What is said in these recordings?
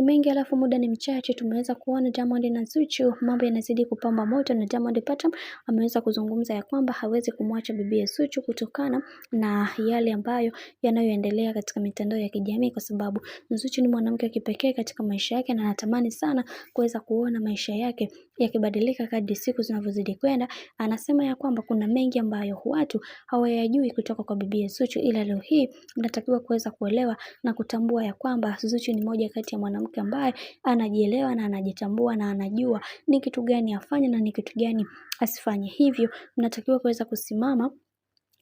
ni mengi alafu muda ni mchache. Tumeweza kuona Diamond na Zuchu mambo yanazidi kupamba moto, na Diamond Platnumz ameweza kuzungumza ya kwamba hawezi kumwacha bibi Zuchu kutokana na yale ambayo yanayoendelea katika mitandao ya kijamii, kwa sababu Zuchu ni mwanamke wa kipekee katika maisha yake na anatamani sana kuweza kuona maisha yake yakibadilika kadri siku zinavyozidi kwenda. Anasema ya kwamba kuna mengi ambayo watu hawayajui kutoka kwa bibi Zuchu, ila leo hii mnatakiwa kuweza kuelewa na kutambua ya kwamba Zuchu ni moja kati ya mwanamke ambaye anajielewa na anajitambua na anajua ni kitu gani afanye na ni kitu gani asifanye. Hivyo mnatakiwa kuweza kusimama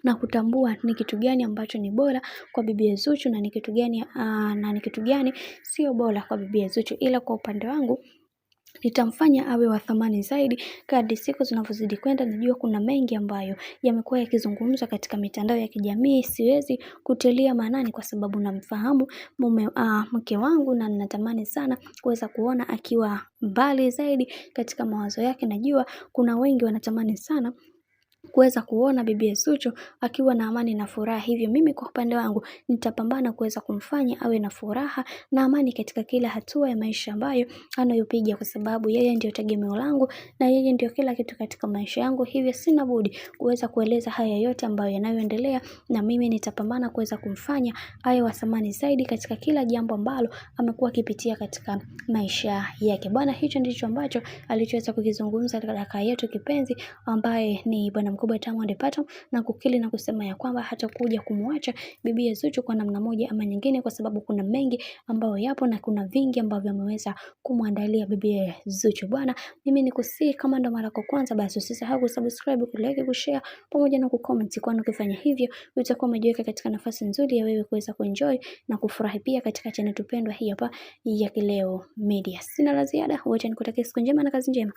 na kutambua ni kitu gani ambacho ni bora kwa bibi Zuchu na ni kitu gani sio bora kwa bibi Zuchu. Ila kwa upande wangu nitamfanya awe wa thamani zaidi kadri siku zinavyozidi kwenda. Najua kuna mengi ambayo yamekuwa yakizungumzwa katika mitandao ya kijamii, siwezi kutilia maanani kwa sababu namfahamu mke wangu na ninatamani sana kuweza kuona akiwa mbali zaidi katika mawazo yake. Najua kuna wengi wanatamani sana kuweza kuona bibi Zuchu akiwa na amani na furaha. Hivyo mimi kwa upande wangu nitapambana kuweza kumfanya awe na furaha na amani katika kila hatua ya maisha ambayo anayopiga, kwa sababu yeye ndio tegemeo langu na yeye ndio kila kitu katika maisha yangu. Hivyo sina budi kuweza kueleza haya yote ambayo yanayoendelea, na mimi nitapambana kuweza kumfanya awe wa thamani zaidi katika kila jambo ambalo amekuwa akipitia katika maisha yake. Bwana, hicho ndicho ambacho alichoweza kukizungumza kaka yetu kipenzi ambaye ni bwana mkubwa Diamond Platnumz, na kukili na kusema ya kwamba hatakuja kumwacha bibi Zuchu kwa namna moja ama nyingine, kwa sababu kuna mengi ambayo yapo na kuna vingi ambavyo ameweza kumwandalia bibi Zuchu. Bwana, mimi nikusii kama ndo mara yako kwanza, basi usisahau kusubscribe, kulike, kushare pamoja na kucomment, kwani ukifanya hivyo utakuwa umejiweka katika nafasi nzuri ya wewe kuweza kuenjoy na kufurahi pia katika channel tupendwa hii hapa ya Kileo Media. Sina la ziada, wacha nikutakie siku njema na kazi njema.